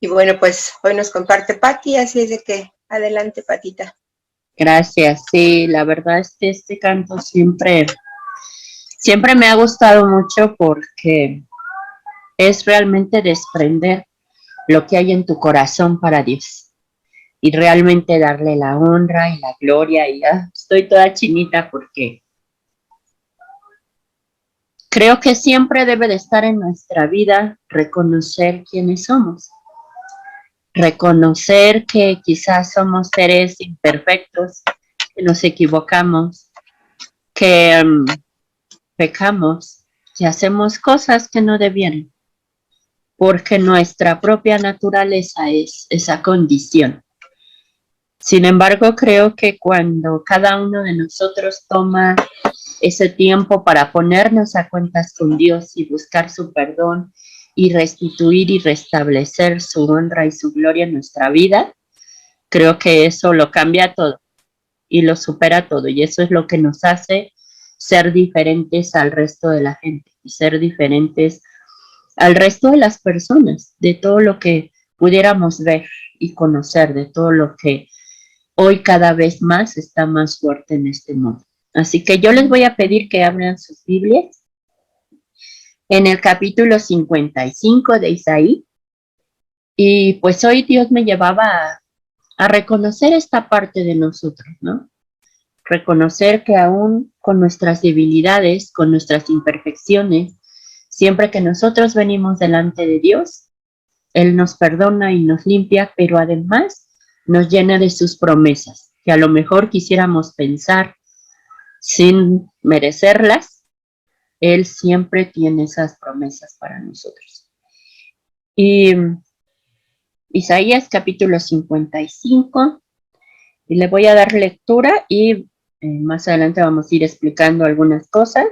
Y bueno, pues hoy nos comparte Pati, así es de que adelante, Patita. Gracias, sí, la verdad es que este canto siempre me ha gustado mucho porque es realmente desprender lo que hay en tu corazón para Dios y realmente darle la honra y la gloria y estoy toda chinita porque creo que siempre debe de estar en nuestra vida reconocer quiénes somos, reconocer que quizás somos seres imperfectos, que nos equivocamos, que pecamos, que hacemos cosas que no debieran, porque nuestra propia naturaleza es esa condición. Sin embargo, creo que cuando cada uno de nosotros toma ese tiempo para ponernos a cuentas con Dios y buscar su perdón y restituir y restablecer su honra y su gloria en nuestra vida, creo que eso lo cambia todo y lo supera todo, y eso es lo que nos hace ser diferentes al resto de la gente y ser diferentes al resto de las personas, de todo lo que pudiéramos ver y conocer, de todo lo que hoy cada vez más está más fuerte en este mundo. Así que yo les voy a pedir que abran sus Biblias en el capítulo 55 de Isaí. Y pues hoy Dios me llevaba a reconocer esta parte de nosotros, ¿no? Reconocer que aún con nuestras debilidades, con nuestras imperfecciones, siempre que nosotros venimos delante de Dios, Él nos perdona y nos limpia, pero además nos llena de sus promesas, que a lo mejor quisiéramos pensar sin merecerlas, Él siempre tiene esas promesas para nosotros. Y Isaías capítulo 55, y le voy a dar lectura y más adelante vamos a ir explicando algunas cosas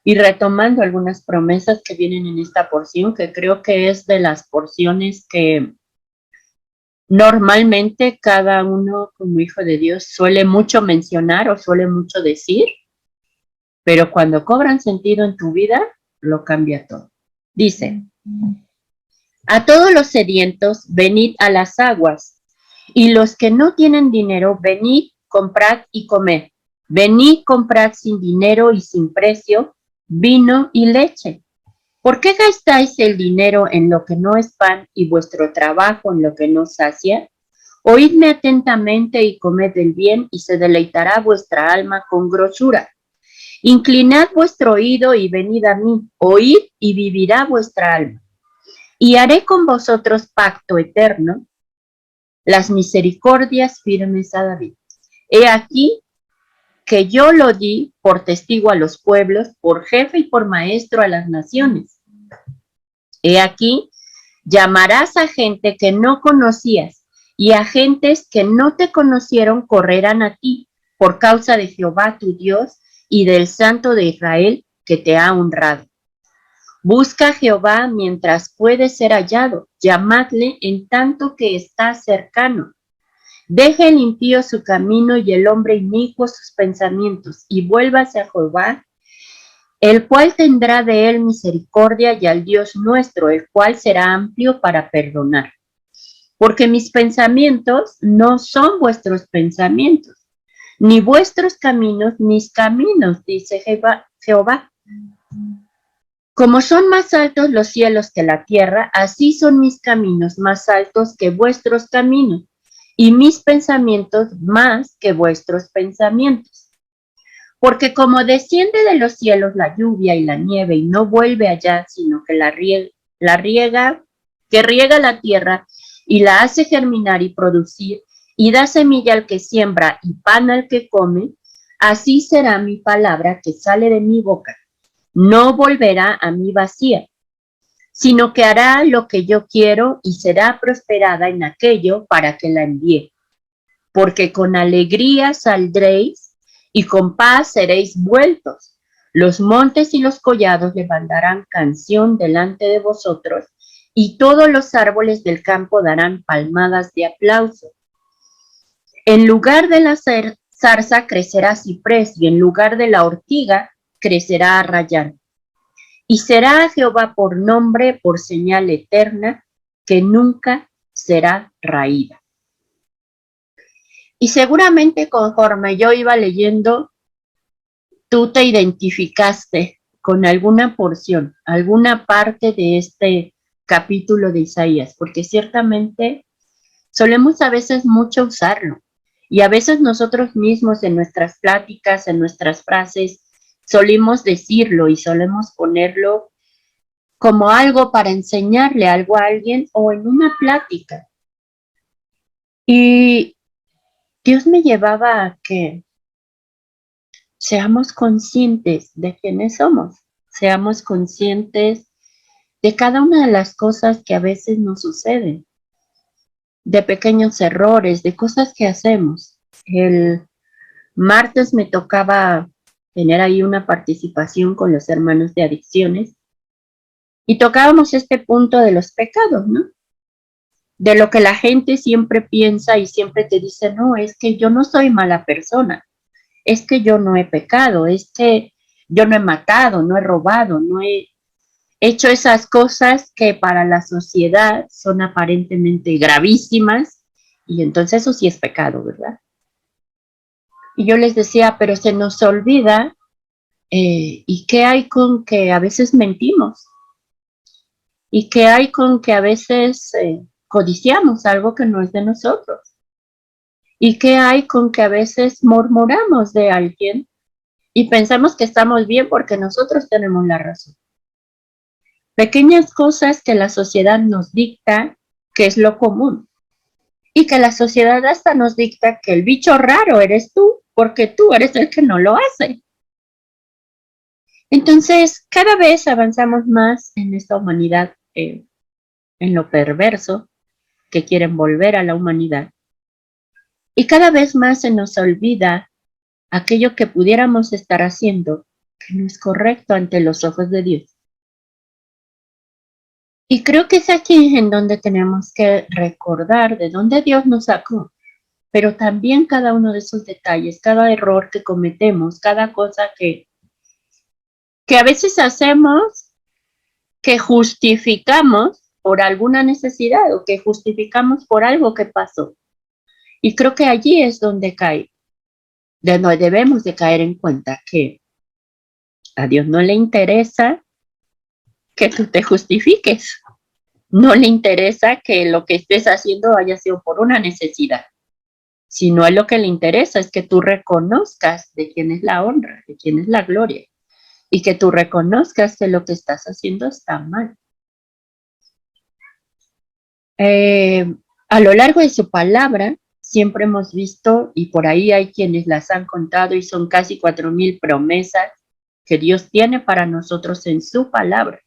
y retomando algunas promesas que vienen en esta porción, que creo que es de las porciones que normalmente cada uno como hijo de Dios suele mucho mencionar o suele mucho decir, pero cuando cobran sentido en tu vida, lo cambia todo. Dice: a todos los sedientos, venid a las aguas, y los que no tienen dinero, venid, comprad y comed. Venid, comprad sin dinero y sin precio vino y leche. ¿Por qué gastáis el dinero en lo que no es pan y vuestro trabajo en lo que no sacia? Oídme atentamente y comed el bien, y se deleitará vuestra alma con grosura. Inclinad vuestro oído y venid a mí, oíd y vivirá vuestra alma. Y haré con vosotros pacto eterno, las misericordias firmes a David. He aquí que yo lo di por testigo a los pueblos, por jefe y por maestro a las naciones. He aquí, llamarás a gente que no conocías, y a gentes que no te conocieron correrán a ti, por causa de Jehová tu Dios y del Santo de Israel que te ha honrado. Busca a Jehová mientras puede ser hallado, llamadle en tanto que está cercano. Deje el impío su camino y el hombre inicuo sus pensamientos, y vuélvase a Jehová, el cual tendrá de él misericordia, y al Dios nuestro, el cual será amplio para perdonar. Porque mis pensamientos no son vuestros pensamientos, ni vuestros caminos mis caminos, dice Jehová. Como son más altos los cielos que la tierra, así son mis caminos más altos que vuestros caminos, y mis pensamientos más que vuestros pensamientos. Porque como desciende de los cielos la lluvia y la nieve, y no vuelve allá, sino que riega la tierra, y la hace germinar y producir, y da semilla al que siembra y pan al que come, así será mi palabra que sale de mi boca. No volverá a mí vacía, sino que hará lo que yo quiero y será prosperada en aquello para que la envíe. Porque con alegría saldréis y con paz seréis vueltos. Los montes y los collados levantarán canción delante de vosotros, y todos los árboles del campo darán palmadas de aplauso. En lugar de la zarza crecerá ciprés, y en lugar de la ortiga crecerá arrayán. Y será a Jehová por nombre, por señal eterna, que nunca será raída. Y seguramente conforme yo iba leyendo, tú te identificaste con alguna porción, alguna parte de este capítulo de Isaías, porque ciertamente solemos a veces mucho usarlo. Y a veces nosotros mismos en nuestras pláticas, en nuestras frases, solimos decirlo y solemos ponerlo como algo para enseñarle algo a alguien o en una plática. Y Dios me llevaba a que seamos conscientes de quiénes somos, seamos conscientes de cada una de las cosas que a veces nos suceden, de pequeños errores, de cosas que hacemos. El martes me tocaba tener ahí una participación con los hermanos de adicciones y tocábamos este punto de los pecados, ¿no? De lo que la gente siempre piensa y siempre te dice, no, es que yo no soy mala persona, es que yo no he pecado, es que yo no he matado, no he robado, no he hecho esas cosas que para la sociedad son aparentemente gravísimas y entonces eso sí es pecado, ¿verdad? Y yo les decía, pero se nos olvida, ¿y qué hay con que a veces mentimos? ¿Y qué hay con que a veces codiciamos algo que no es de nosotros? ¿Y qué hay con que a veces murmuramos de alguien y pensamos que estamos bien porque nosotros tenemos la razón? Pequeñas cosas que la sociedad nos dicta que es lo común y que la sociedad hasta nos dicta que el bicho raro eres tú porque tú eres el que no lo hace. Entonces, cada vez avanzamos más en esta humanidad, en lo perverso que quieren volver a la humanidad. Y cada vez más se nos olvida aquello que pudiéramos estar haciendo que no es correcto ante los ojos de Dios. Y creo que es aquí en donde tenemos que recordar de dónde Dios nos sacó, pero también cada uno de esos detalles, cada error que cometemos, cada cosa que a veces hacemos, que justificamos por alguna necesidad o que justificamos por algo que pasó. Y creo que allí es donde debemos de caer en cuenta que a Dios no le interesa que tú te justifiques. No le interesa que lo que estés haciendo haya sido por una necesidad, sino a lo que le interesa es que tú reconozcas de quién es la honra, de quién es la gloria, y que tú reconozcas que lo que estás haciendo está mal. A lo largo de su palabra, siempre hemos visto, y por ahí hay quienes las han contado, y son casi 4,000 promesas que Dios tiene para nosotros en su palabra.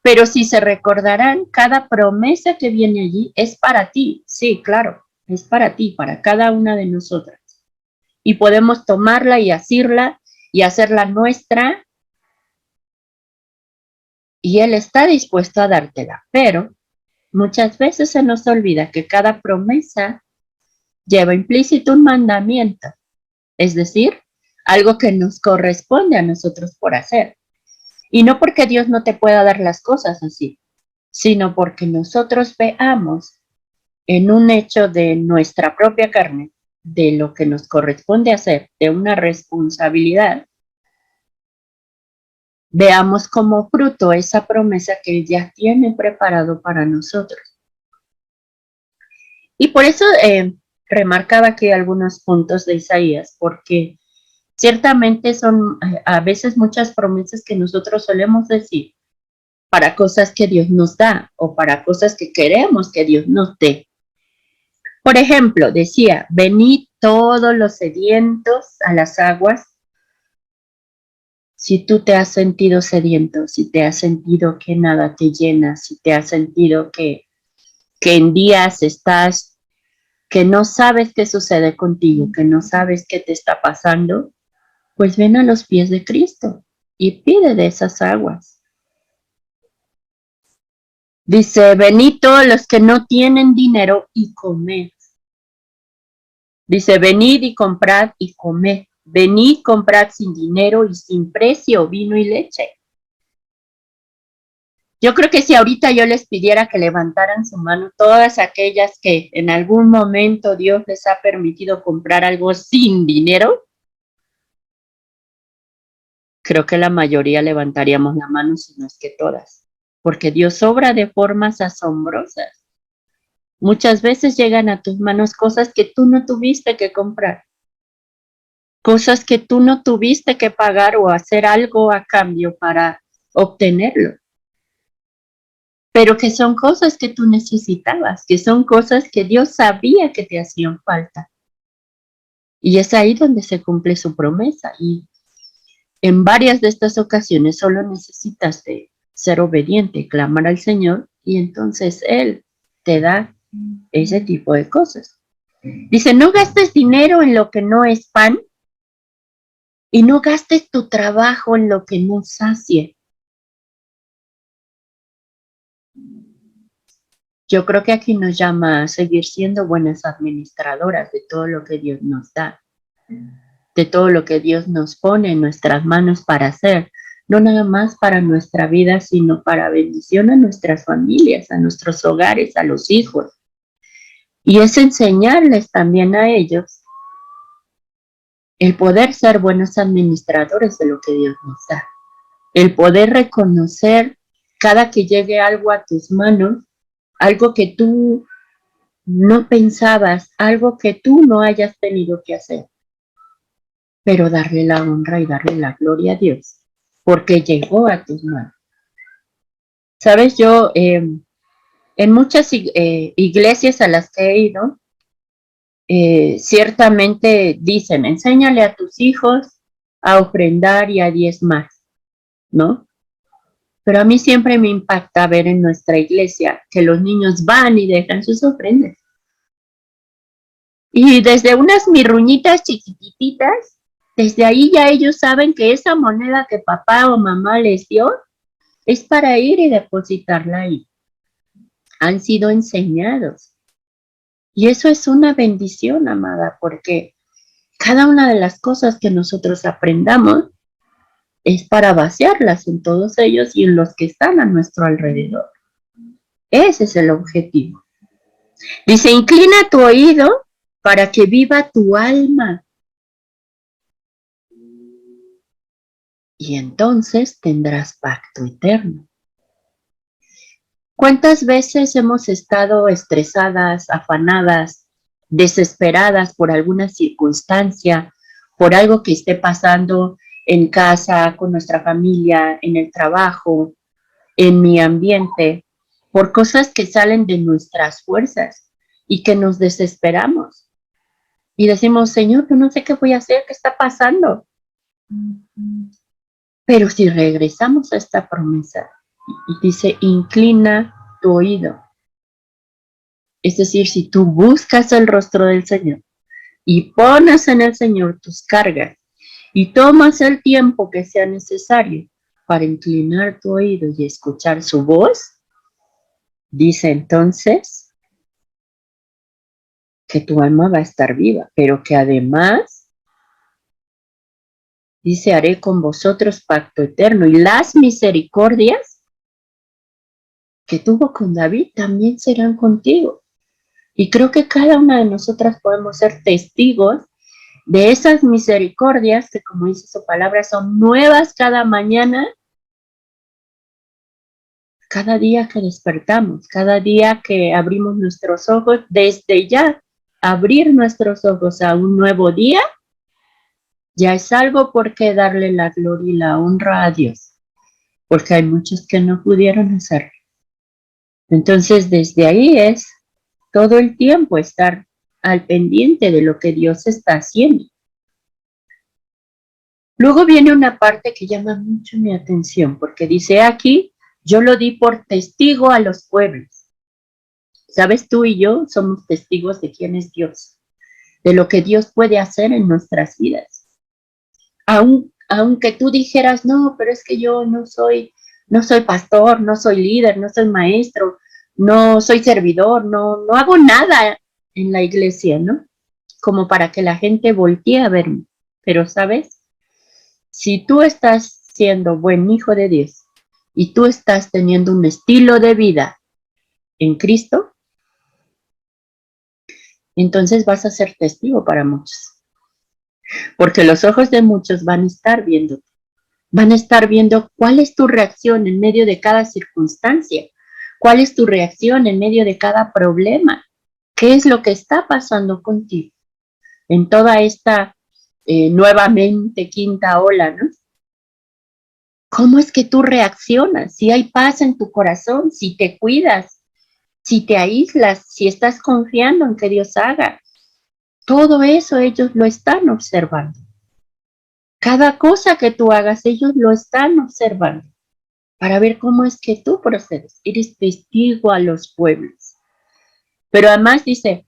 Pero si se recordarán, cada promesa que viene allí es para ti. Sí, claro, es para ti, para cada una de nosotras. Y podemos tomarla y asirla y hacerla nuestra. Y Él está dispuesto a dártela. Pero muchas veces se nos olvida que cada promesa lleva implícito un mandamiento. Es decir, algo que nos corresponde a nosotros por hacer. Y no porque Dios no te pueda dar las cosas así, sino porque nosotros veamos en un hecho de nuestra propia carne, de lo que nos corresponde hacer, de una responsabilidad, veamos como fruto esa promesa que Él ya tiene preparado para nosotros. Y por eso remarcaba aquí algunos puntos de Isaías, porque ciertamente son a veces muchas promesas que nosotros solemos decir para cosas que Dios nos da o para cosas que queremos que Dios nos dé. Por ejemplo, decía, venid todos los sedientos a las aguas. Si tú te has sentido sediento, si te has sentido que nada te llena, si te has sentido que en días estás, que no sabes qué sucede contigo, que no sabes qué te está pasando, pues ven a los pies de Cristo y pide de esas aguas. Dice, venid todos los que no tienen dinero y comed. Dice, venid y comprad y comed. Venid, comprad sin dinero y sin precio vino y leche. Yo creo que si ahorita yo les pidiera que levantaran su mano, todas aquellas que en algún momento Dios les ha permitido comprar algo sin dinero, creo que la mayoría levantaríamos la mano, si no es que todas, porque Dios obra de formas asombrosas. Muchas veces llegan a tus manos cosas que tú no tuviste que comprar, cosas que tú no tuviste que pagar o hacer algo a cambio para obtenerlo, pero que son cosas que tú necesitabas, que son cosas que Dios sabía que te hacían falta. Y es ahí donde se cumple su promesa. Y en varias de estas ocasiones solo necesitas de ser obediente, clamar al Señor, y entonces Él te da ese tipo de cosas. Dice, no gastes dinero en lo que no es pan y no gastes tu trabajo en lo que no sacie. Yo creo que aquí nos llama a seguir siendo buenas administradoras de todo lo que Dios nos da, de todo lo que Dios nos pone en nuestras manos para hacer, no nada más para nuestra vida, sino para bendición a nuestras familias, a nuestros hogares, a los hijos. Y es enseñarles también a ellos el poder ser buenos administradores de lo que Dios nos da, el poder reconocer cada que llegue algo a tus manos, algo que tú no pensabas, algo que tú no hayas tenido que hacer, pero darle la honra y darle la gloria a Dios, porque llegó a tus manos. Sabes, yo en muchas iglesias a las que he ido, ciertamente dicen, enséñale a tus hijos a ofrendar y a diezmar, ¿no? Pero a mí siempre me impacta ver en nuestra iglesia que los niños van y dejan sus ofrendas. Y desde unas mirruñitas chiquititas, desde ahí ya ellos saben que esa moneda que papá o mamá les dio es para ir y depositarla ahí. Han sido enseñados. Y eso es una bendición, amada, porque cada una de las cosas que nosotros aprendamos es para vaciarlas en todos ellos y en los que están a nuestro alrededor. Ese es el objetivo. Dice, inclina tu oído para que viva tu alma. Y entonces tendrás pacto eterno. ¿Cuántas veces hemos estado estresadas, afanadas, desesperadas por alguna circunstancia, por algo que esté pasando en casa, con nuestra familia, en el trabajo, en mi ambiente, por cosas que salen de nuestras fuerzas y que nos desesperamos? Y decimos, Señor, yo no sé qué voy a hacer, qué está pasando. Pero si regresamos a esta promesa y dice, inclina tu oído. Es decir, si tú buscas el rostro del Señor y pones en el Señor tus cargas y tomas el tiempo que sea necesario para inclinar tu oído y escuchar su voz, dice entonces que tu alma va a estar viva, pero que además, dice, haré con vosotros pacto eterno y las misericordias que tuvo con David también serán contigo. Y creo que cada una de nosotras podemos ser testigos de esas misericordias que, como dice su palabra, son nuevas cada mañana, cada día que despertamos, cada día que abrimos nuestros ojos, desde ya abrir nuestros ojos a un nuevo día, ya es algo por qué darle la gloria y la honra a Dios, porque hay muchos que no pudieron hacerlo. Entonces, desde ahí es todo el tiempo estar al pendiente de lo que Dios está haciendo. Luego viene una parte que llama mucho mi atención, porque dice aquí, yo lo di por testigo a los pueblos. Sabes, tú y yo somos testigos de quién es Dios, de lo que Dios puede hacer en nuestras vidas. Aunque tú dijeras, no, pero es que yo no soy pastor, no soy líder, no soy maestro, no soy servidor, no hago nada en la iglesia, ¿no? Como para que la gente voltee a verme. Pero, ¿sabes? Si tú estás siendo buen hijo de Dios y tú estás teniendo un estilo de vida en Cristo, entonces vas a ser testigo para muchos. Porque los ojos de muchos van a estar viendo. Van a estar viendo cuál es tu reacción en medio de cada circunstancia. ¿Cuál es tu reacción en medio de cada problema? ¿Qué es lo que está pasando contigo? En toda esta nuevamente quinta ola, ¿no? ¿Cómo es que tú reaccionas? Si hay paz en tu corazón, si te cuidas, si te aíslas, si estás confiando en que Dios haga. Todo eso ellos lo están observando. Cada cosa que tú hagas, ellos lo están observando para ver cómo es que tú procedes. Eres testigo a los pueblos. Pero además dice,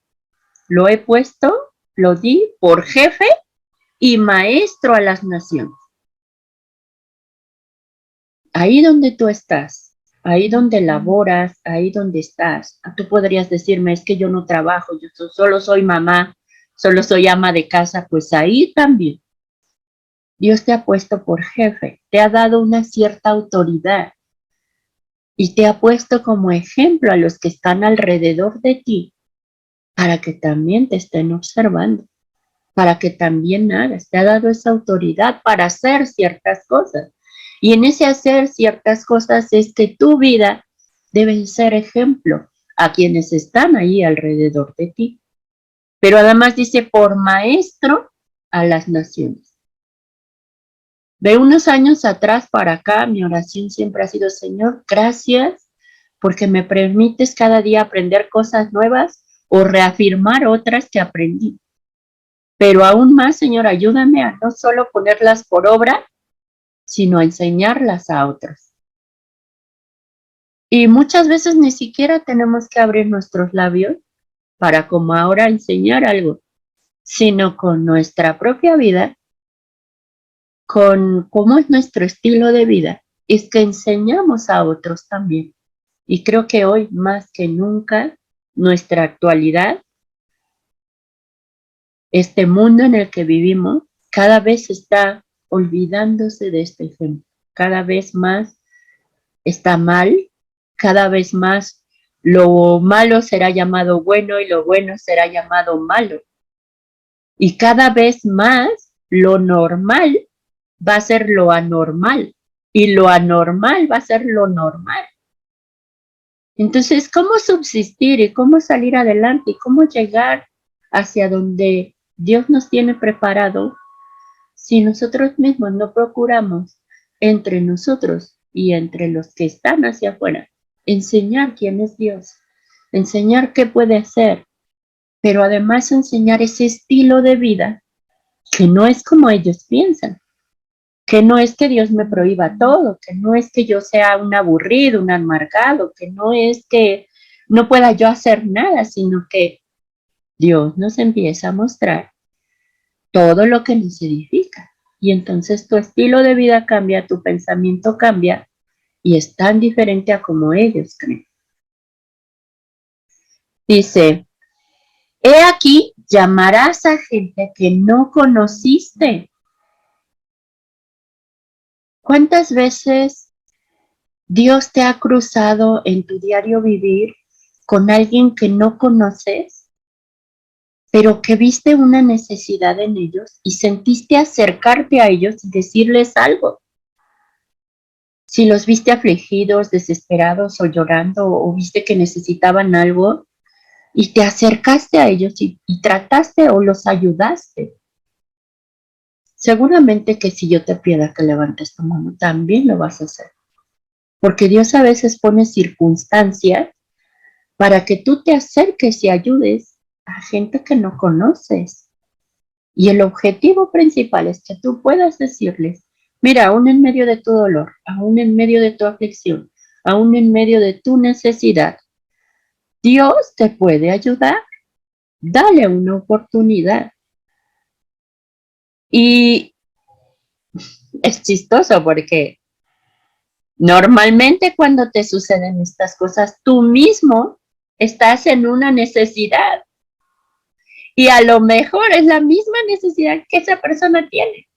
lo he puesto, lo di por jefe y maestro a las naciones. Ahí donde tú estás, ahí donde laboras, ahí donde estás, tú podrías decirme, es que yo no trabajo, yo solo soy mamá, solo soy ama de casa, pues ahí también. Dios te ha puesto por jefe, te ha dado una cierta autoridad y te ha puesto como ejemplo a los que están alrededor de ti para que también te estén observando, para que también hagas. Te ha dado esa autoridad para hacer ciertas cosas. Y en ese hacer ciertas cosas es que tu vida debe ser ejemplo a quienes están ahí alrededor de ti. Pero además dice, por maestro a las naciones. De unos años atrás para acá, mi oración siempre ha sido, Señor, gracias porque me permites cada día aprender cosas nuevas o reafirmar otras que aprendí. Pero aún más, Señor, ayúdame a no solo ponerlas por obra, sino a enseñarlas a otros. Y muchas veces ni siquiera tenemos que abrir nuestros labios para como ahora enseñar algo, sino con nuestra propia vida, con cómo es nuestro estilo de vida, es que enseñamos a otros también. Y creo que hoy más que nunca, nuestra actualidad, este mundo en el que vivimos, cada vez está olvidándose de este ejemplo. Cada vez más está mal, cada vez más lo malo será llamado bueno y lo bueno será llamado malo. Y cada vez más lo normal va a ser lo anormal y lo anormal va a ser lo normal. Entonces, ¿cómo subsistir y cómo salir adelante y cómo llegar hacia donde Dios nos tiene preparado si nosotros mismos no procuramos entre nosotros y entre los que están hacia afuera enseñar quién es Dios, enseñar qué puede hacer, pero además enseñar ese estilo de vida que no es como ellos piensan, que no es que Dios me prohíba todo, que no es que yo sea un aburrido, un amargado, que no es que no pueda yo hacer nada, sino que Dios nos empieza a mostrar todo lo que nos edifica. Y entonces tu estilo de vida cambia, tu pensamiento cambia y es tan diferente a como ellos creen. Dice, he aquí, llamarás a gente que no conociste. ¿Cuántas veces Dios te ha cruzado en tu diario vivir con alguien que no conoces, pero que viste una necesidad en ellos y sentiste acercarte a ellos y decirles algo? Si los viste afligidos, desesperados o llorando o viste que necesitaban algo y te acercaste a ellos y trataste o los ayudaste. Seguramente que si yo te pido que levantes tu mano, también lo vas a hacer. Porque Dios a veces pone circunstancias para que tú te acerques y ayudes a gente que no conoces. Y el objetivo principal es que tú puedas decirles, mira, aún en medio de tu dolor, aún en medio de tu aflicción, aún en medio de tu necesidad, Dios te puede ayudar. Dale una oportunidad. Y es chistoso porque normalmente cuando te suceden estas cosas, tú mismo estás en una necesidad. Y a lo mejor es la misma necesidad que esa persona tiene.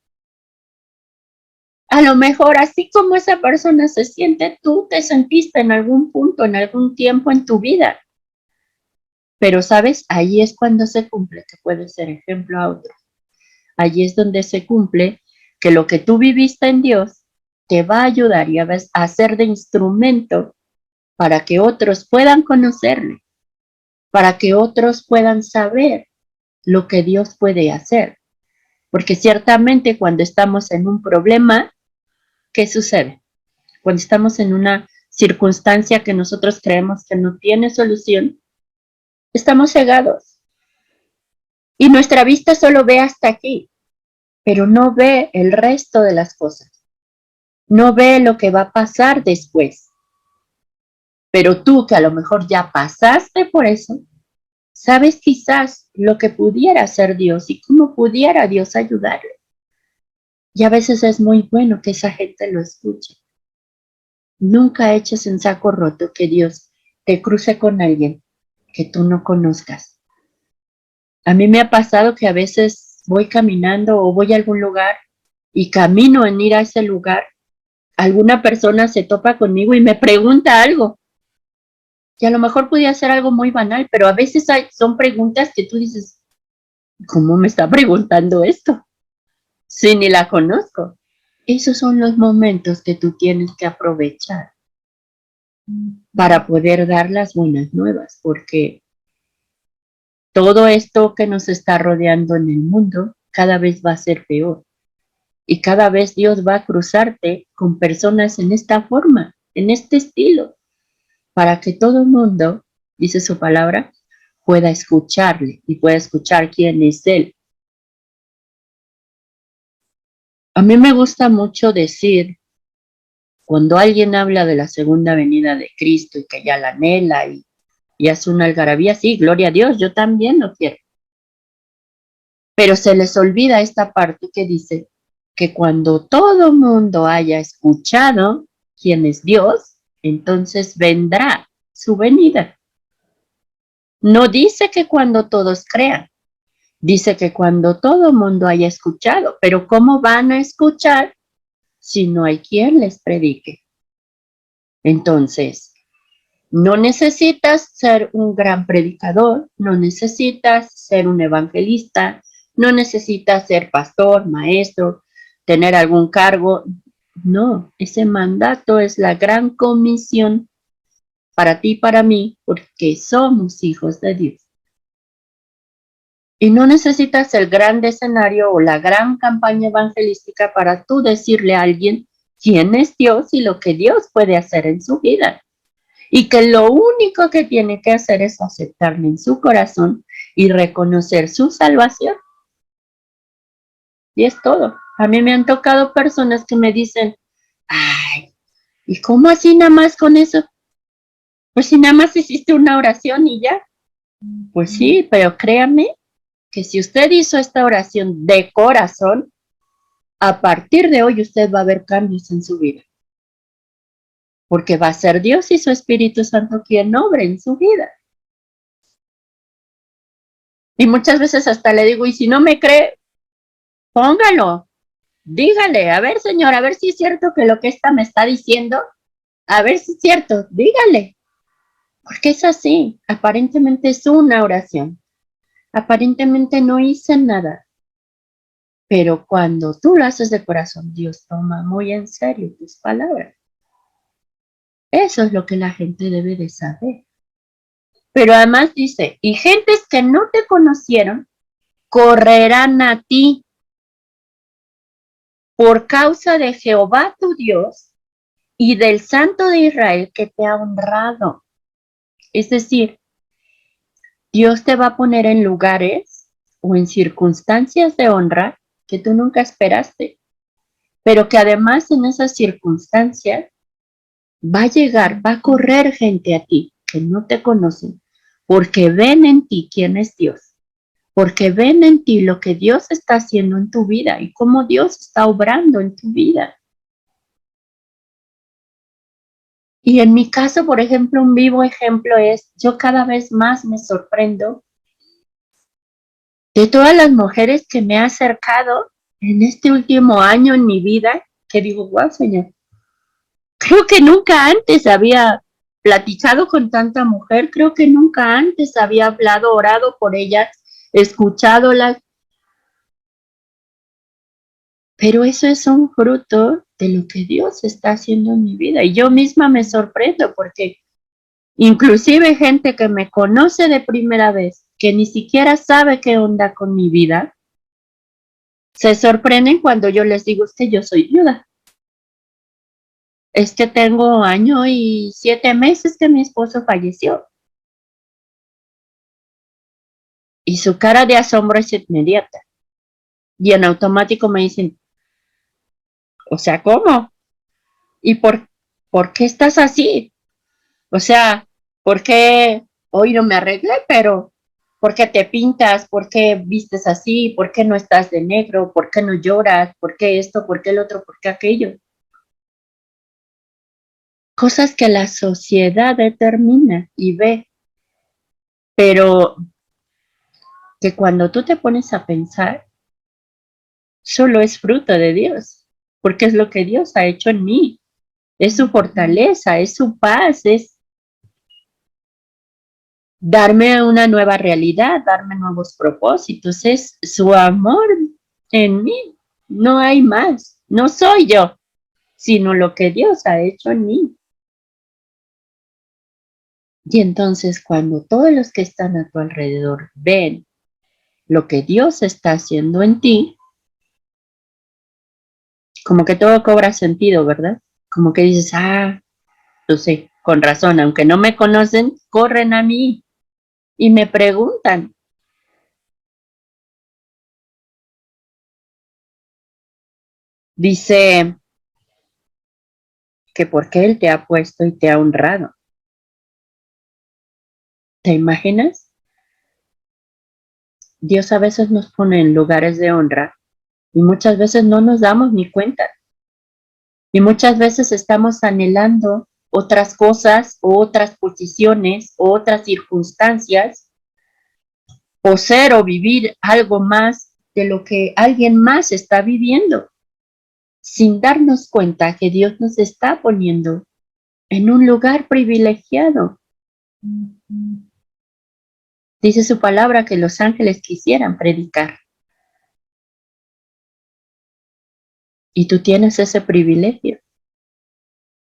A lo mejor así como esa persona se siente, tú te sentiste en algún punto, en algún tiempo en tu vida. Pero, ¿sabes? Ahí es cuando se cumple, que puede ser ejemplo a otro. Allí es donde se cumple que lo que tú viviste en Dios te va a ayudar y a ser de instrumento para que otros puedan conocerle, para que otros puedan saber lo que Dios puede hacer. Porque ciertamente cuando estamos en un problema, ¿qué sucede? Cuando estamos en una circunstancia que nosotros creemos que no tiene solución, estamos cegados y nuestra vista solo ve hasta aquí, pero no ve el resto de las cosas, no ve lo que va a pasar después. Pero tú que a lo mejor ya pasaste por eso, sabes quizás lo que pudiera hacer Dios y cómo pudiera Dios ayudarle. Y a veces es muy bueno que esa gente lo escuche. Nunca eches en saco roto que Dios te cruce con alguien que tú no conozcas. A mí me ha pasado que a veces voy caminando o voy a algún lugar y camino en ir a ese lugar, alguna persona se topa conmigo y me pregunta algo. Y a lo mejor podía ser algo muy banal, pero a veces son preguntas que tú dices, ¿cómo me está preguntando esto? Si ni la conozco. Esos son los momentos que tú tienes que aprovechar para poder dar las buenas nuevas, porque todo esto que nos está rodeando en el mundo cada vez va a ser peor. Y cada vez Dios va a cruzarte con personas en esta forma, en este estilo, para que todo el mundo, dice su palabra, pueda escucharle y pueda escuchar quién es Él. A mí me gusta mucho decir, cuando alguien habla de la segunda venida de Cristo y que ya la anhela y hace una algarabía, sí, gloria a Dios, yo también lo quiero. Pero se les olvida esta parte que dice que cuando todo mundo haya escuchado quién es Dios, entonces vendrá su venida. No dice que cuando todos crean, dice que cuando todo mundo haya escuchado, pero ¿cómo van a escuchar si no hay quien les predique? Entonces, no necesitas ser un gran predicador, no necesitas ser un evangelista, no necesitas ser pastor, maestro, tener algún cargo. No, ese mandato es la gran comisión para ti y para mí, porque somos hijos de Dios. Y no necesitas el gran escenario o la gran campaña evangelística para tú decirle a alguien quién es Dios y lo que Dios puede hacer en su vida. Y que lo único que tiene que hacer es aceptarle en su corazón y reconocer su salvación. Y es todo. A mí me han tocado personas que me dicen, ay, ¿y cómo así nada más con eso? Pues si nada más hiciste una oración y ya. Pues sí, pero créame que si usted hizo esta oración de corazón, a partir de hoy usted va a ver cambios en su vida. Porque va a ser Dios y su Espíritu Santo quien obre en su vida. Y muchas veces hasta le digo, y si no me cree, póngalo, dígale, a ver señor, a ver si es cierto que lo que esta me está diciendo, a ver si es cierto, dígale. Porque es así, aparentemente es una oración, aparentemente no hice nada, pero cuando tú lo haces de corazón, Dios toma muy en serio tus palabras. Eso es lo que la gente debe de saber. Pero además dice, y gentes que no te conocieron, correrán a ti por causa de Jehová tu Dios y del Santo de Israel que te ha honrado. Es decir, Dios te va a poner en lugares o en circunstancias de honra que tú nunca esperaste, pero que además en esas circunstancias va a llegar, va a correr gente a ti que no te conocen, porque ven en ti quién es Dios, porque ven en ti lo que Dios está haciendo en tu vida y cómo Dios está obrando en tu vida. Y en mi caso, por ejemplo, un vivo ejemplo es, yo cada vez más me sorprendo de todas las mujeres que me he acercado en este último año en mi vida, que digo, wow, Señor, creo que nunca antes había platicado con tanta mujer, creo que nunca antes había hablado, orado por ellas, escuchándolas, pero eso es un fruto de lo que Dios está haciendo en mi vida. Y yo misma me sorprendo porque inclusive gente que me conoce de primera vez, que ni siquiera sabe qué onda con mi vida, se sorprenden cuando yo les digo que yo soy viuda. Es que tengo 1 año y 7 meses que mi esposo falleció. Y su cara de asombro es inmediata. Y en automático me dicen, o sea, ¿cómo? ¿Y por qué estás así? O sea, ¿por qué hoy no me arreglé, pero ¿por qué te pintas? ¿Por qué vistes así? ¿Por qué no estás de negro? ¿Por qué no lloras? ¿Por qué esto? ¿Por qué el otro? ¿Por qué aquello? Cosas que la sociedad determina y ve, pero que cuando tú te pones a pensar, solo es fruto de Dios, porque es lo que Dios ha hecho en mí, es su fortaleza, es su paz, es darme una nueva realidad, darme nuevos propósitos, es su amor en mí, no hay más, no soy yo, sino lo que Dios ha hecho en mí. Y entonces cuando todos los que están a tu alrededor ven lo que Dios está haciendo en ti, como que todo cobra sentido, ¿verdad? Como que dices, pues sí, con razón, aunque no me conocen, corren a mí y me preguntan. Dice que por qué Él te ha puesto y te ha honrado. ¿Te imaginas? Dios a veces nos pone en lugares de honra y muchas veces no nos damos ni cuenta. Y muchas veces estamos anhelando otras cosas, o otras posiciones, o otras circunstancias, o ser o vivir algo más de lo que alguien más está viviendo, sin darnos cuenta que Dios nos está poniendo en un lugar privilegiado. Dice su palabra que los ángeles quisieran predicar. Y tú tienes ese privilegio.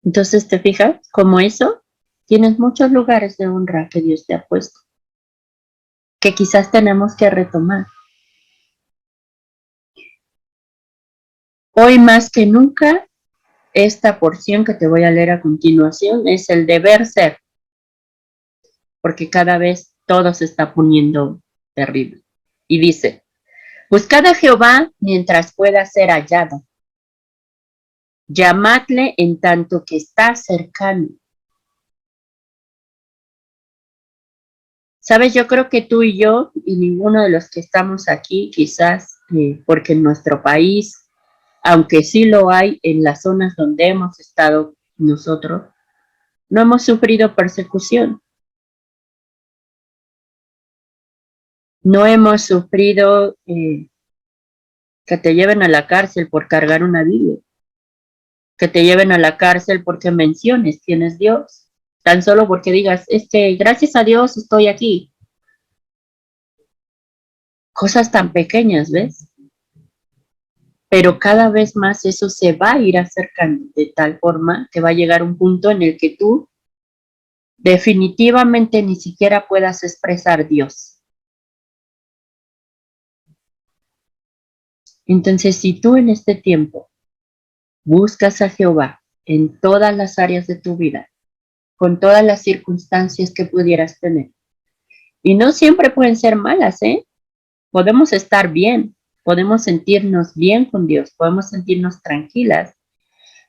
Entonces, ¿te fijas? Como eso, tienes muchos lugares de honra que Dios te ha puesto, que quizás tenemos que retomar. Hoy más que nunca, esta porción que te voy a leer a continuación es el deber ser, porque cada vez todo se está poniendo terrible. Y dice, buscad a Jehová mientras pueda ser hallado. Llamadle en tanto que está cercano. Sabes, yo creo que tú y yo, y ninguno de los que estamos aquí, quizás porque en nuestro país, aunque sí lo hay en las zonas donde hemos estado nosotros, no hemos sufrido persecución. No hemos sufrido que te lleven a la cárcel por cargar una Biblia, que te lleven a la cárcel porque menciones quién es Dios, tan solo porque digas, gracias a Dios estoy aquí. Cosas tan pequeñas, ¿ves? Pero cada vez más eso se va a ir acercando de tal forma que va a llegar un punto en el que tú definitivamente ni siquiera puedas expresar Dios. Entonces, si tú en este tiempo buscas a Jehová en todas las áreas de tu vida, con todas las circunstancias que pudieras tener, y no siempre pueden ser malas, podemos estar bien, podemos sentirnos bien con Dios, podemos sentirnos tranquilas,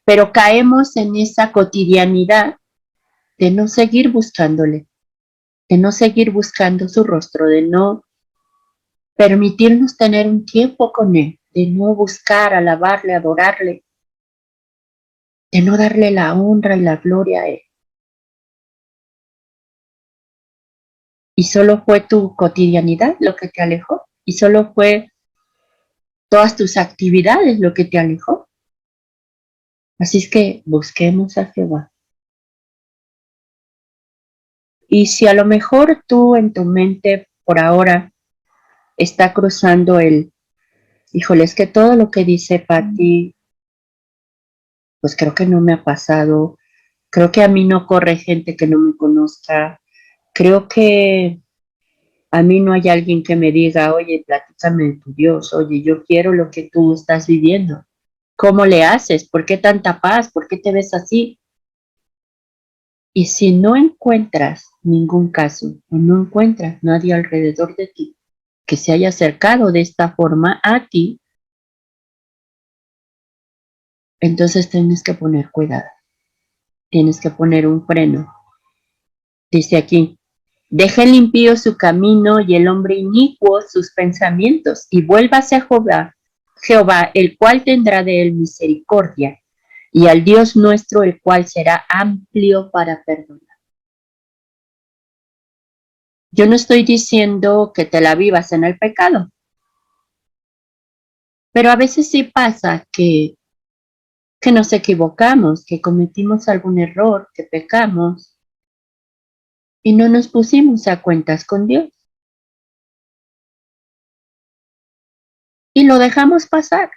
pero caemos en esa cotidianidad de no seguir buscándole, de no seguir buscando su rostro, de no permitirnos tener un tiempo con Él, de no buscar, alabarle, adorarle, de no darle la honra y la gloria a Él. Y solo fue tu cotidianidad lo que te alejó, y solo fue todas tus actividades lo que te alejó. Así es que busquemos a Jehová. Y si a lo mejor tú en tu mente por ahora está cruzando híjole, es que todo lo que dice Patti, pues creo que no me ha pasado, creo que a mí no corre gente que no me conozca, creo que a mí no hay alguien que me diga, oye, platícame de tu Dios, oye, yo quiero lo que tú estás viviendo. ¿Cómo le haces? ¿Por qué tanta paz? ¿Por qué te ves así? Y si no encuentras ningún caso o no encuentras nadie alrededor de ti que se haya acercado de esta forma a ti, entonces tienes que poner cuidado, tienes que poner un freno. Dice aquí, deja el impío su camino y el hombre inicuo sus pensamientos y vuélvase a Jehová, el cual tendrá de él misericordia, y al Dios nuestro, el cual será amplio para perdonar. Yo no estoy diciendo que te la vivas en el pecado, pero a veces sí pasa que nos equivocamos, que cometimos algún error, que pecamos y no nos pusimos a cuentas con Dios. Y lo dejamos pasar.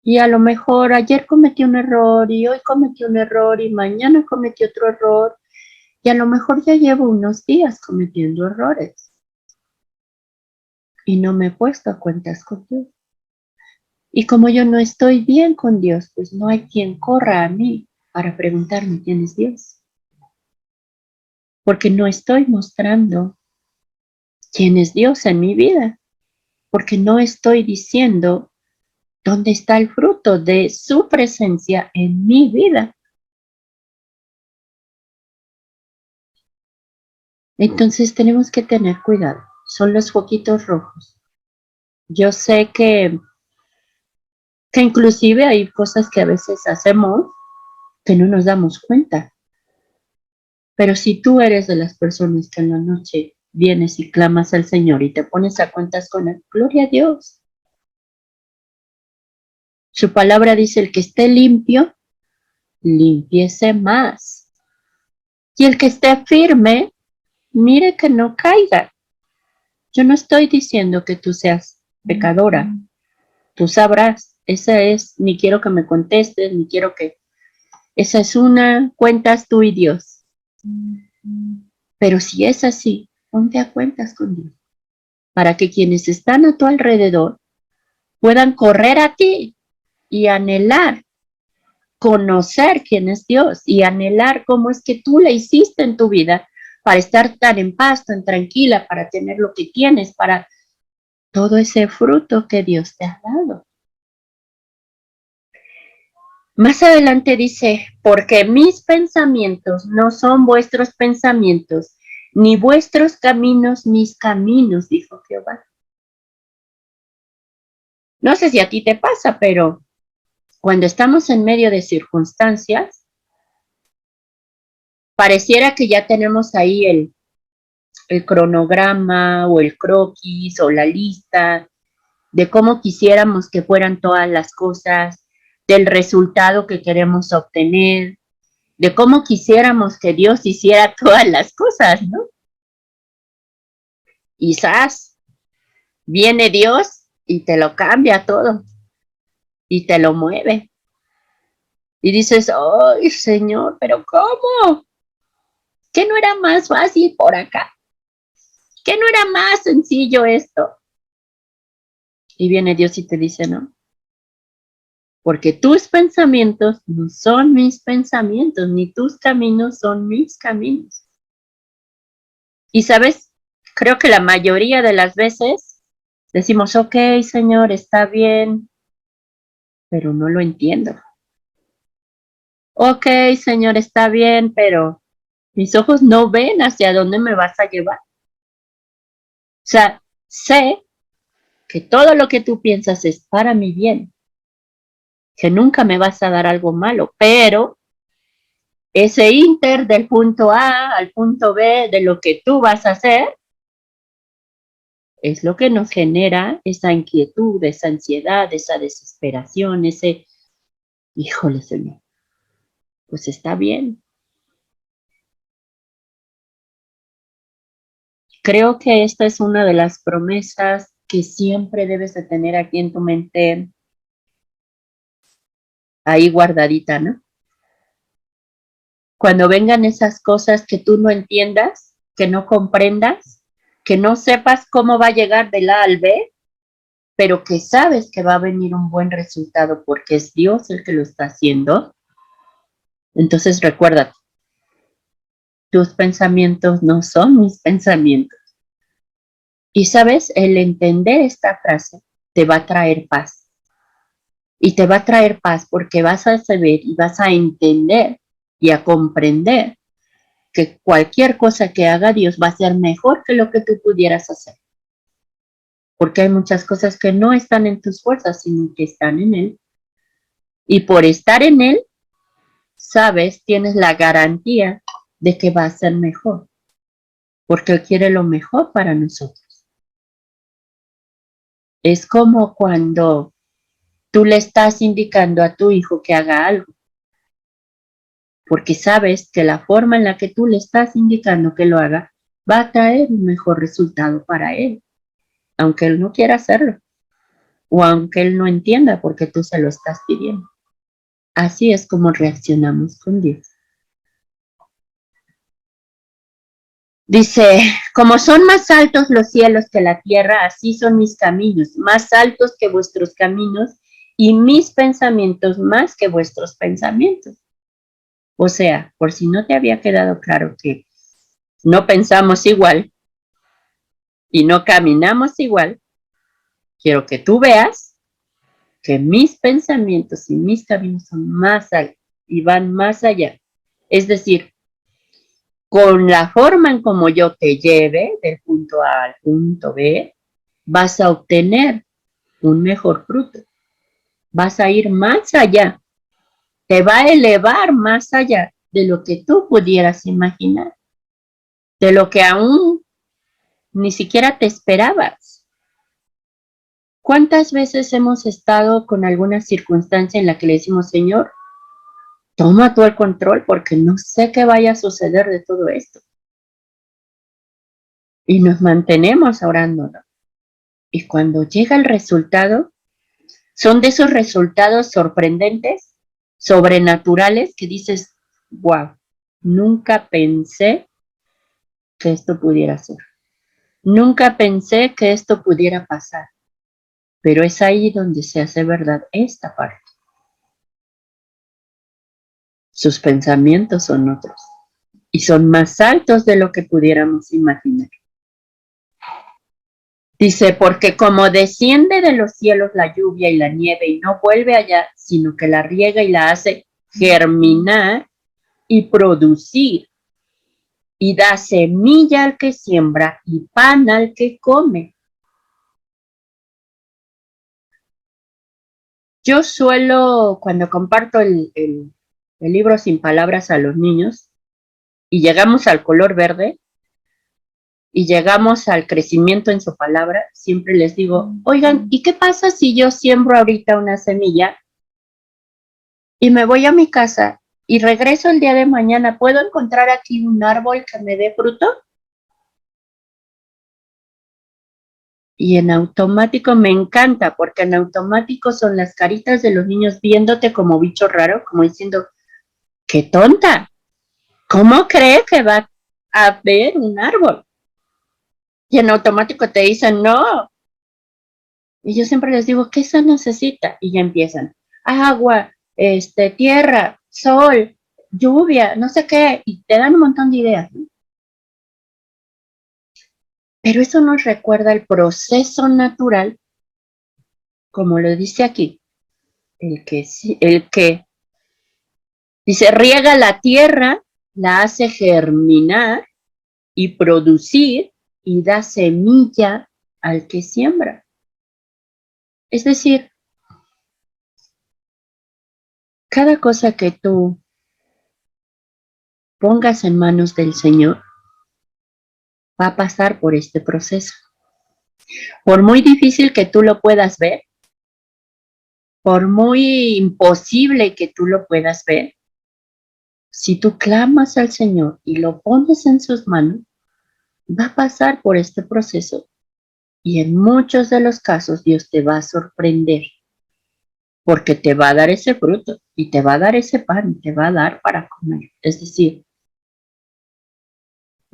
Y a lo mejor ayer cometí un error y hoy cometí un error y mañana cometí otro error y a lo mejor ya llevo unos días cometiendo errores y no me he puesto a cuentas con Dios. Y como yo no estoy bien con Dios, pues no hay quien corra a mí para preguntarme quién es Dios. Porque no estoy mostrando quién es Dios en mi vida. Porque no estoy diciendo dónde está el fruto de su presencia en mi vida. Entonces tenemos que tener cuidado. Son los foquitos rojos. Yo sé que inclusive hay cosas que a veces hacemos que no nos damos cuenta. Pero si tú eres de las personas que en la noche vienes y clamas al Señor y te pones a cuentas con Él, gloria a Dios. Su palabra dice, el que esté limpio, limpiese más. Y el que esté firme, mire que no caiga. Yo no estoy diciendo que tú seas pecadora. Tú sabrás, esa es, ni quiero que me contestes, ni quiero que... Esa es una, cuentas tú y Dios. Pero si es así, ponte a cuentas con Dios. Para que quienes están a tu alrededor puedan correr a ti y anhelar conocer quién es Dios y anhelar cómo es que tú le hiciste en tu vida para estar tan en paz, tan tranquila, para tener lo que tienes, para todo ese fruto que Dios te ha dado. Más adelante dice, porque mis pensamientos no son vuestros pensamientos, ni vuestros caminos mis caminos, dijo Jehová. No sé si a ti te pasa, pero cuando estamos en medio de circunstancias, pareciera que ya tenemos ahí el cronograma o el croquis o la lista de cómo quisiéramos que fueran todas las cosas, del resultado que queremos obtener, de cómo quisiéramos que Dios hiciera todas las cosas, ¿no? Quizás viene Dios y te lo cambia todo y te lo mueve. Y dices, ¡ay, Señor, pero cómo! ¿Qué no era más fácil por acá? ¿Qué no era más sencillo esto? Y viene Dios y te dice, no, porque tus pensamientos no son mis pensamientos, ni tus caminos son mis caminos. Y sabes, creo que la mayoría de las veces decimos, ok, Señor, está bien, pero no lo entiendo. Ok, Señor, está bien, pero mis ojos no ven hacia dónde me vas a llevar. O sea, sé que todo lo que tú piensas es para mi bien, que nunca me vas a dar algo malo, pero ese inter del punto A al punto B de lo que tú vas a hacer es lo que nos genera esa inquietud, esa ansiedad, esa desesperación, ese Híjole, Señor, pues está bien. Creo que esta es una de las promesas que siempre debes de tener aquí en tu mente, ahí guardadita, ¿no? Cuando vengan esas cosas que tú no entiendas, que no comprendas, que no sepas cómo va a llegar del A al B, pero que sabes que va a venir un buen resultado porque es Dios el que lo está haciendo, entonces recuérdate, tus pensamientos no son mis pensamientos. Y sabes, el entender esta frase te va a traer paz. Y te va a traer paz porque vas a saber y vas a entender y a comprender que cualquier cosa que haga Dios va a ser mejor que lo que tú pudieras hacer. Porque hay muchas cosas que no están en tus fuerzas, sino que están en Él. Y por estar en Él, sabes, tienes la garantía de que va a ser mejor. Porque Él quiere lo mejor para nosotros. Es como cuando tú le estás indicando a tu hijo que haga algo. Porque sabes que la forma en la que tú le estás indicando que lo haga va a traer un mejor resultado para él, aunque él no quiera hacerlo o aunque él no entienda porque tú se lo estás pidiendo. Así es como reaccionamos con Dios. Dice, como son más altos los cielos que la tierra, así son mis caminos, más altos que vuestros caminos y mis pensamientos más que vuestros pensamientos. O sea, por si no te había quedado claro que no pensamos igual y no caminamos igual, quiero que tú veas que mis pensamientos y mis caminos son más altos y van más allá. Es decir, con la forma en como yo te lleve del punto A al punto B, vas a obtener un mejor fruto. Vas a ir más allá. Te va a elevar más allá de lo que tú pudieras imaginar, de lo que aún ni siquiera te esperabas. ¿Cuántas veces hemos estado con alguna circunstancia en la que le decimos, Señor, toma tú el control porque no sé qué vaya a suceder de todo esto? Y nos mantenemos orando, ¿no? Y cuando llega el resultado, son de esos resultados sorprendentes, sobrenaturales, que dices, wow, nunca pensé que esto pudiera ser. Nunca pensé que esto pudiera pasar. Pero es ahí donde se hace verdad esta parte. Sus pensamientos son otros y son más altos de lo que pudiéramos imaginar. Dice, porque como desciende de los cielos la lluvia y la nieve y no vuelve allá, sino que la riega y la hace germinar y producir, y da semilla al que siembra y pan al que come. Yo suelo, cuando comparto el libro Sin Palabras a los niños, y llegamos al color verde, y llegamos al crecimiento en su palabra, siempre les digo, oigan, ¿y qué pasa si yo siembro ahorita una semilla y me voy a mi casa y regreso el día de mañana? ¿Puedo encontrar aquí un árbol que me dé fruto? Y en automático me encanta, porque en automático son las caritas de los niños viéndote como bicho raro, como diciendo, ¡qué tonta! ¿Cómo cree que va a haber un árbol? Y en automático te dicen, no. Y yo siempre les digo, ¿qué se necesita? Y ya empiezan, agua, tierra, sol, lluvia, no sé qué, y te dan un montón de ideas, ¿no? Pero eso nos recuerda el proceso natural, como lo dice aquí, el que dice, riega la tierra, la hace germinar y producir y da semilla al que siembra. Es decir, cada cosa que tú pongas en manos del Señor va a pasar por este proceso. Por muy difícil que tú lo puedas ver, por muy imposible que tú lo puedas ver, si tú clamas al Señor y lo pones en sus manos, va a pasar por este proceso y en muchos de los casos Dios te va a sorprender porque te va a dar ese fruto y te va a dar ese pan, te va a dar para comer. Es decir,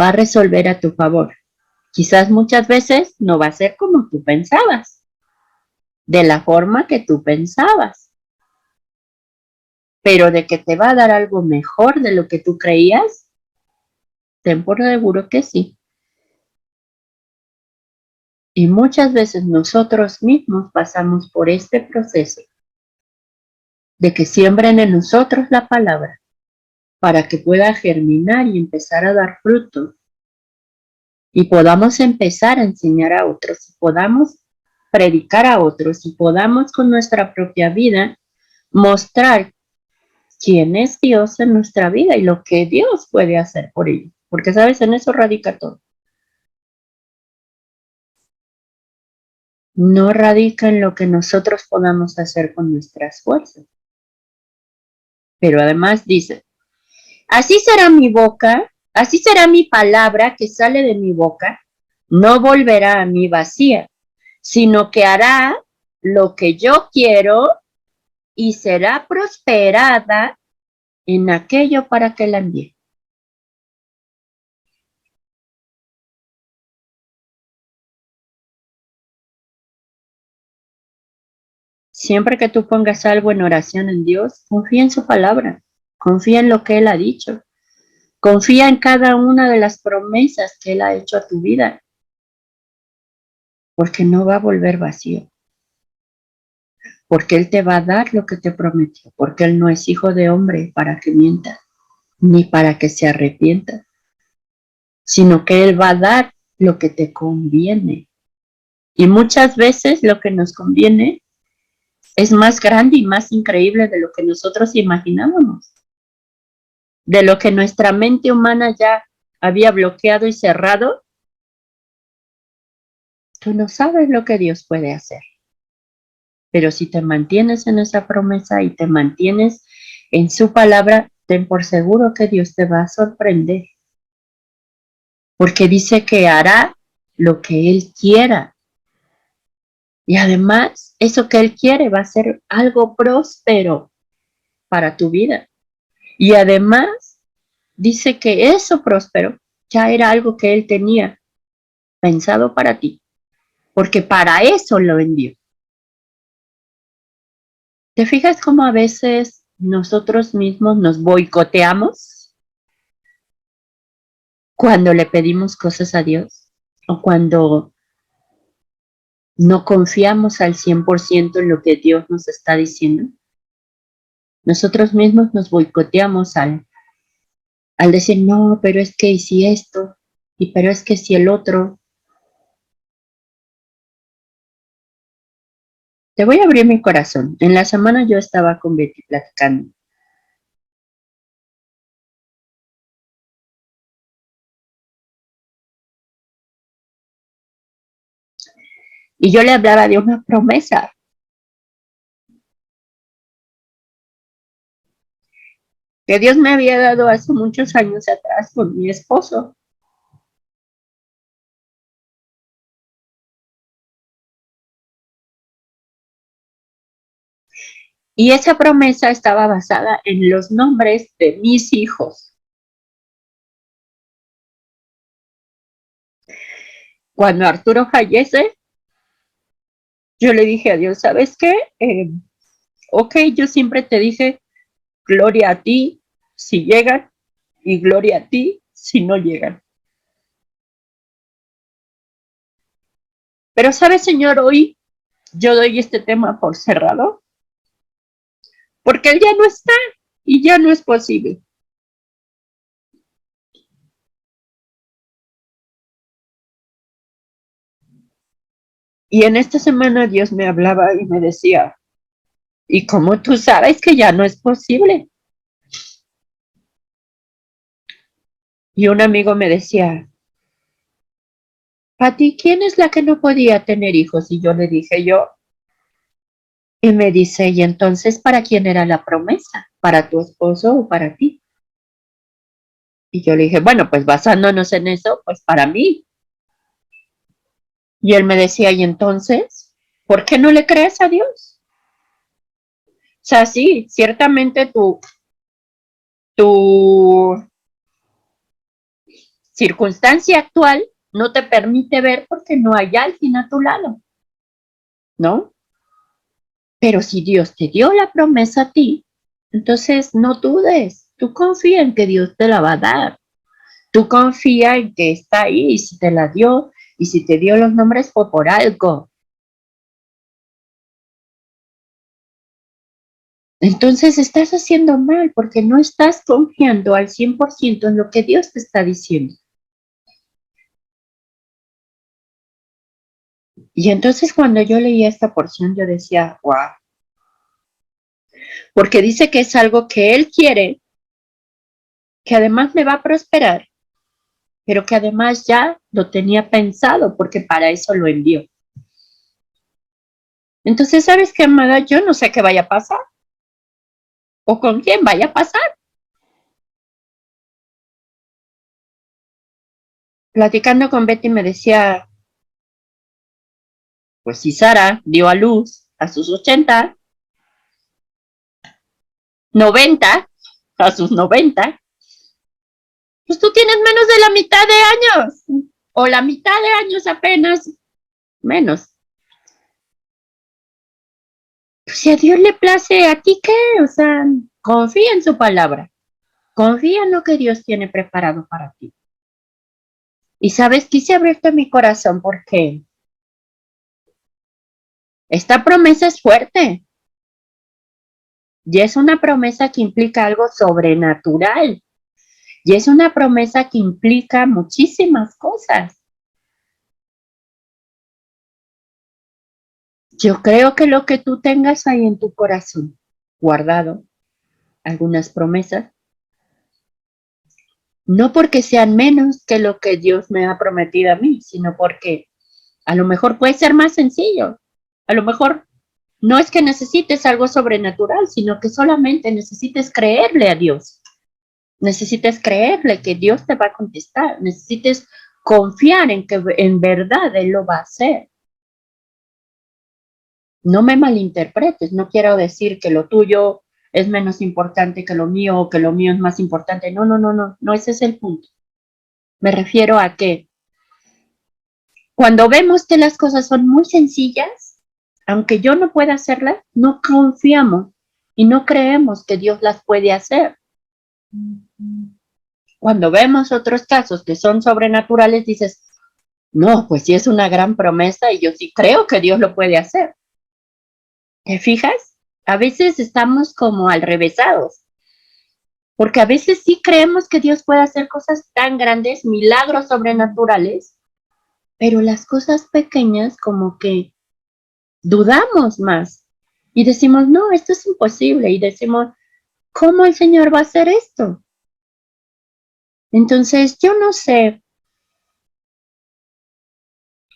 va a resolver a tu favor. Quizás muchas veces no va a ser como tú pensabas, de la forma que tú pensabas, pero de que te va a dar algo mejor de lo que tú creías, ten por seguro que sí. Y muchas veces nosotros mismos pasamos por este proceso de que siembren en nosotros la palabra para que pueda germinar y empezar a dar fruto y podamos empezar a enseñar a otros y podamos predicar a otros y podamos con nuestra propia vida mostrar quién es Dios en nuestra vida y lo que Dios puede hacer por ello. Porque, ¿sabes? En eso radica todo. No radica en lo que nosotros podamos hacer con nuestras fuerzas. Pero además dice, así será mi boca, así será mi palabra que sale de mi boca, no volverá a mí vacía, sino que hará lo que yo quiero y será prosperada en aquello para que la envíe. Siempre que tú pongas algo en oración en Dios, confía en su palabra, confía en lo que Él ha dicho, confía en cada una de las promesas que Él ha hecho a tu vida, porque no va a volver vacío, porque Él te va a dar lo que te prometió, porque Él no es hijo de hombre para que mienta, ni para que se arrepienta, sino que Él va a dar lo que te conviene. Y muchas veces lo que nos conviene es más grande y más increíble de lo que nosotros imaginábamos, de lo que nuestra mente humana ya había bloqueado y cerrado. Tú no sabes lo que Dios puede hacer, pero si te mantienes en esa promesa y te mantienes en su palabra, ten por seguro que Dios te va a sorprender, porque dice que hará lo que Él quiera. Y además, eso que Él quiere va a ser algo próspero para tu vida. Y además, dice que eso próspero ya era algo que Él tenía pensado para ti, porque para eso lo envió. ¿Te fijas cómo a veces nosotros mismos nos boicoteamos cuando le pedimos cosas a Dios o cuando no confiamos al 100% en lo que Dios nos está diciendo? Nosotros mismos nos boicoteamos al decir, no, pero es que y si esto, y pero es que si el otro. Te voy a abrir mi corazón. En la semana yo estaba con Betty platicando. Y yo le hablaba de una promesa que Dios me había dado hace muchos años atrás con mi esposo. Y esa promesa estaba basada en los nombres de mis hijos. Cuando Arturo fallece, yo le dije a Dios, ¿sabes qué? Ok, yo siempre te dije, gloria a ti si llegan y gloria a ti si no llegan. Pero, ¿sabes, Señor? Hoy yo doy este tema por cerrado, porque Él ya no está y ya no es posible. Y en esta semana Dios me hablaba y me decía, ¿y cómo tú sabes que ya no es posible? Y un amigo me decía, Pati, ¿quién es la que no podía tener hijos? Y yo le dije, yo. Y me dice, ¿y entonces para quién era la promesa? ¿Para tu esposo o para ti? Y yo le dije, bueno, pues basándonos en eso, pues para mí. Y él me decía, ¿y entonces? ¿Por qué no le crees a Dios? O sea, sí, ciertamente tu circunstancia actual no te permite ver porque no hay alguien a tu lado, ¿no? Pero si Dios te dio la promesa a ti, entonces no dudes, tú confía en que Dios te la va a dar, tú confía en que está ahí y si te la dio y si te dio los nombres fue por algo. Entonces estás haciendo mal porque no estás confiando al 100% en lo que Dios te está diciendo. Y entonces cuando yo leía esta porción yo decía, wow, porque dice que es algo que Él quiere, que además me va a prosperar, pero que además ya lo tenía pensado porque para eso lo envió. Entonces, ¿sabes qué, amada? Yo no sé qué vaya a pasar o con quién vaya a pasar. Platicando con Betty me decía, pues si Sara dio a luz a sus 80, 90, a sus 90, pues tú tienes menos de la mitad de años o la mitad de años apenas, menos. Pues si a Dios le place, ¿a ti qué? O sea, confía en su palabra, confía en lo que Dios tiene preparado para ti. Y sabes, quise abrirte mi corazón porque esta promesa es fuerte y es una promesa que implica algo sobrenatural y es una promesa que implica muchísimas cosas. Yo creo que lo que tú tengas ahí en tu corazón guardado, algunas promesas, no porque sean menos que lo que Dios me ha prometido a mí, sino porque a lo mejor puede ser más sencillo. A lo mejor no es que necesites algo sobrenatural, sino que solamente necesites creerle a Dios. Necesites creerle que Dios te va a contestar. Necesites confiar en que en verdad Él lo va a hacer. No me malinterpretes, no quiero decir que lo tuyo es menos importante que lo mío o que lo mío es más importante. No, no, no, no, no, ese es el punto. Me refiero a que cuando vemos que las cosas son muy sencillas, aunque yo no pueda hacerlas, no confiamos y no creemos que Dios las puede hacer. Cuando vemos otros casos que son sobrenaturales, dices, no, pues sí es una gran promesa y yo sí creo que Dios lo puede hacer. ¿Te fijas? A veces estamos como al revésados, porque a veces sí creemos que Dios puede hacer cosas tan grandes, milagros sobrenaturales, pero las cosas pequeñas como que dudamos más y decimos, no, esto es imposible y decimos, ¿cómo el Señor va a hacer esto? Entonces, yo no sé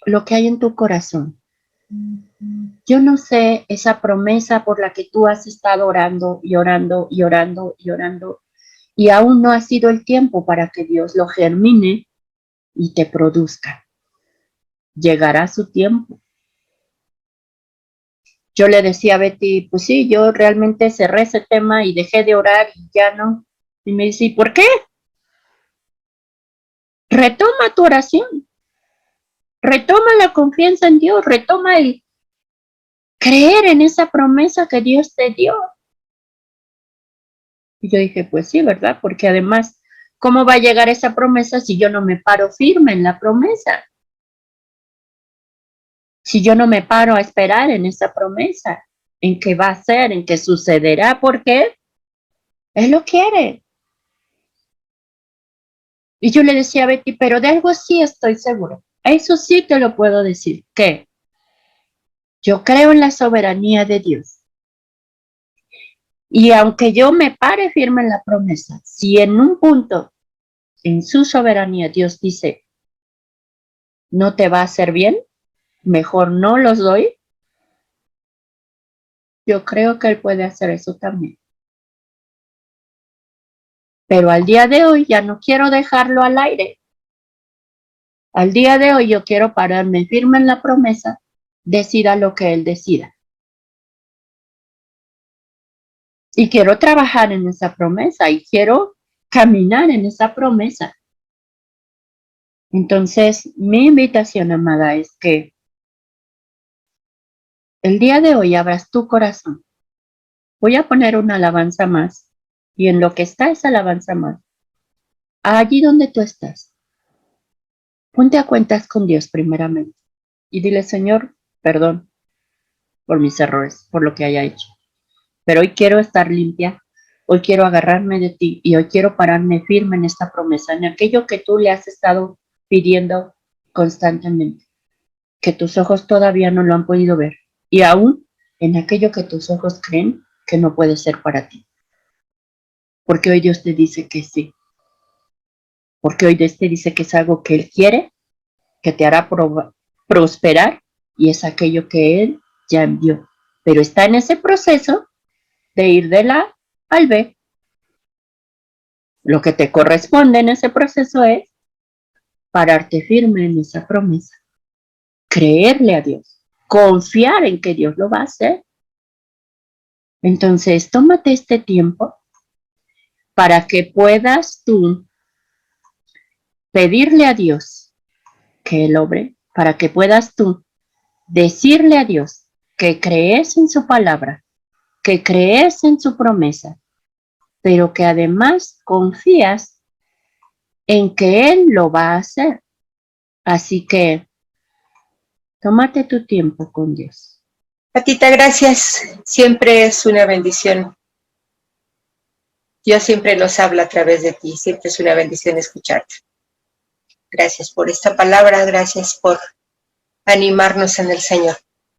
lo que hay en tu corazón. Yo no sé esa promesa por la que tú has estado orando y orando y orando y orando y aún no ha sido el tiempo para que Dios lo germine y te produzca. Llegará su tiempo. Yo le decía a Betty, pues sí, yo realmente cerré ese tema y dejé de orar y ya no. Y me dice, ¿y por qué? Retoma tu oración, retoma la confianza en Dios, retoma el creer en esa promesa que Dios te dio. Y yo dije, pues sí, ¿verdad? Porque además, ¿cómo va a llegar esa promesa si yo no me paro firme en la promesa? Si yo no me paro a esperar en esa promesa, en qué va a ser, en qué sucederá, porque Él lo quiere. Y yo le decía a Betty, pero de algo sí estoy seguro. Eso sí te lo puedo decir, que yo creo en la soberanía de Dios. Y aunque yo me pare firme en la promesa, si en un punto, en su soberanía, Dios dice, no te va a hacer bien, mejor no los doy, Yo creo que Él puede hacer eso también. Pero al día de hoy ya no quiero dejarlo al aire. Al día de hoy yo quiero pararme firme en la promesa, decida lo que Él decida. Y quiero trabajar en esa promesa y quiero caminar en esa promesa. Entonces, mi invitación, amada, es que el día de hoy abras tu corazón. Voy a poner una alabanza más y en lo que está esa alabanza más, allí donde tú estás, ponte a cuentas con Dios primeramente y dile, Señor, perdón por mis errores, por lo que haya hecho. Pero hoy quiero estar limpia, hoy quiero agarrarme de ti y hoy quiero pararme firme en esta promesa, en aquello que tú le has estado pidiendo constantemente, que tus ojos todavía no lo han podido ver y aún en aquello que tus ojos creen que no puede ser para ti. Porque hoy Dios te dice que sí. Porque hoy Dios te dice que es algo que Él quiere, que te hará prosperar y es aquello que Él ya envió. Pero está en ese proceso de ir de la A al B. Lo que te corresponde en ese proceso es pararte firme en esa promesa, creerle a Dios, confiar en que Dios lo va a hacer. Entonces, tómate este tiempo para que puedas tú pedirle a Dios que Él obre, para que puedas tú decirle a Dios que crees en su palabra, que crees en su promesa, pero que además confías en que Él lo va a hacer. Así que tómate tu tiempo con Dios. Patita, gracias. Siempre es una bendición. Dios siempre nos habla a través de ti. Siempre es una bendición escucharte. Gracias por esta palabra. Gracias por animarnos en el Señor.